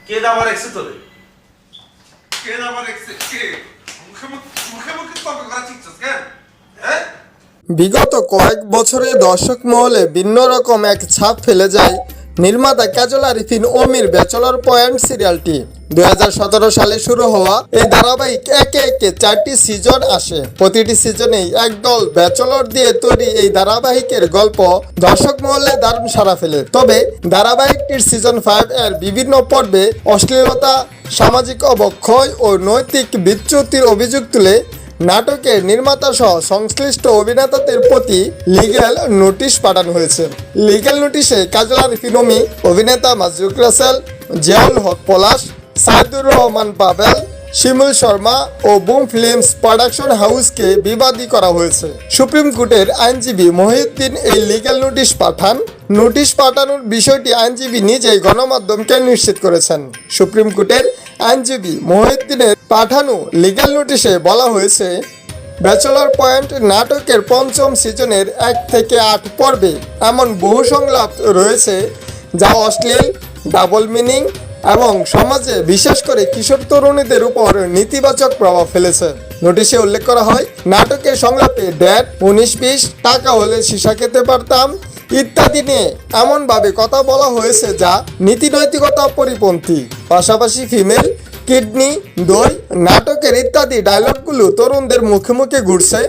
কে দাবার এক্সে তোরে? কে দাবার এক্সে? কে মুখে মুখে তর্ক করা শিখছস কেন? হ্যাঁ, বিগত কয়েক বছরে দর্শক মহলে ভিন্ন রকম এক ছাপ ফেলে যায় নির্মাতা কাজল আরিফিন অমির ব্যাচেলর পয়েন্ট সিরিয়ালটি। 2017 সালে শুরু হওয়া এই ধারাবাহিক একে একে 4টি সিজন আসে। প্রতিটি সিজনেই একদল ব্যাচেলর দিয়ে তৈরি এই ধারাবাহিকের গল্প দর্শক মহলে দারুণ সাড়া ফেলে। তবে ধারাবাহিকটির সিজন 5 এর বিভিন্ন পর্বে অশ্লীলতা, সামাজিক অবক্ষয় ও নৈতিক বিচ্যুতির অভিযোগ তুলে নাটকের নির্মাতা সহ সংশ্লিষ্ট অভিনেতাদের প্রতি লিগ্যাল নোটিশ পাঠানো হয়েছে। লিগ্যাল নোটিশে কাজল আরিফিন অমি, অভিনেতা মাজরুক রাসেল, জিয়াউল হক পলাশ, সাইদুর রহমান পাভেল, শিমুল শর্মা ও বুম ফিল্মস প্রোডাকশন হাউসকে বিবাদী করা হয়েছে। সুপ্রিম কোর্টের আইনজীবী মহিউদ্দিন এই লিগ্যাল নোটিশ পাঠান। নোটিশ পাঠানোর বিষয়টি আইনজীবী নিজেই গণমাধ্যমকে নিশ্চিত করেছেন। সুপ্রিম কোর্টের আইনজীবী মহিউদ্দিনের পাঠানো লিগ্যাল নোটিশে বলা হয়েছে, ব্যাচেলর পয়েন্ট নাটকের 5ম সিজনের 1 থেকে 8 পর্বে এমন বহু সংলাপ রয়েছে যা অশ্লীল, ডাবল মিনিং এবং সমাজে বিশেষ করে কিশোর তরুণীদের উপর নেতিবাচক প্রভাব ফেলেছে। নোটিশে উল্লেখ করা হয়, নাটকের সংলাপে ড্যাড 19-20 টাকা হলে সীসা খেতে পারতাম ইত্যাদি নিয়ে এমনভাবে কথা বলা হয়েছে যা নীতিনৈতিকতা পরিপন্থী। পাশাপাশি ফিমেল কিডনি, দই, নাটকের ইত্যাদি ডায়লগগুলো তরুণদের মুখে মুখে ঘুরছে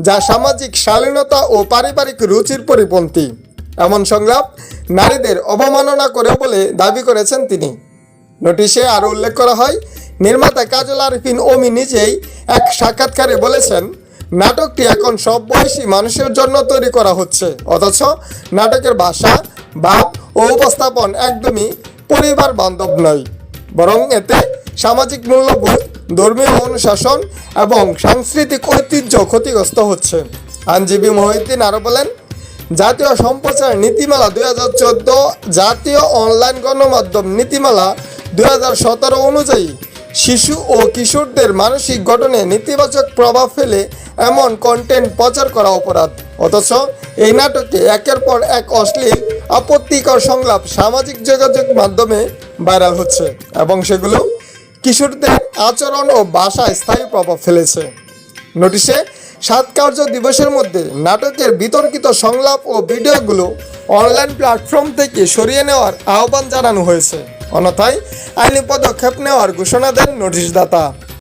যা সামাজিক শালীনতা ও পারিবারিক রুচির পরিপন্থী। এমন সংলাপ নারীদের অবমাননা করে বলে দাবি করেছেন তিনি। নোটিশে আরও উল্লেখ করা হয়, নির্মাতা কাজল আরিফিন অমি নিজেই এক সাক্ষাৎকারে বলেছেন, নাটকটি এখন সব বয়সী মানুষের জন্য তৈরি করা হচ্ছে, অথচ নাটকের ভাষা, ভাব ও উপস্থাপন একদমই পরিবার বান্ধব নয়, বরং এতে সামাজিক মূল্যবোধ, ধর্মীয় অনুশাসন এবং সাংস্কৃতিক ঐতিহ্য ক্ষতিগ্রস্ত হচ্ছে। আইনজীবী মহিউদ্দিন আরও বলেন, জাতীয় সম্প্রচার নীতিমালা 2014, জাতীয় অনলাইন গণমাধ্যম নীতিমালা 2017 অনুযায়ী শিশু ও কিশোরদের মানসিক গঠনে নেতিবাচক প্রভাব ফেলে এমন কন্টেন্ট প্রচার করা অপরাধ। অথচ এই নাটকে একের পর এক অশ্লীল, আপত্তিকর সংলাপ সামাজিক যোগাযোগ মাধ্যমে ভাইরাল হচ্ছে এবং সেগুলো কিশোরদের আচরণ ও ভাষায় স্থায়ী প্রভাব ফেলেছে। নোটিশে 7 কার্য দিবসের মধ্যে নাটকের বিতর্কিত সংলাপ ও ভিডিওগুলো অনলাইন প্ল্যাটফর্ম থেকে সরিয়ে নেওয়ার আহ্বান জানানো হয়েছে, অন্যথায় আইনি পদক্ষেপ নেওয়ার ঘোষণা দেন নোটিশদাতা।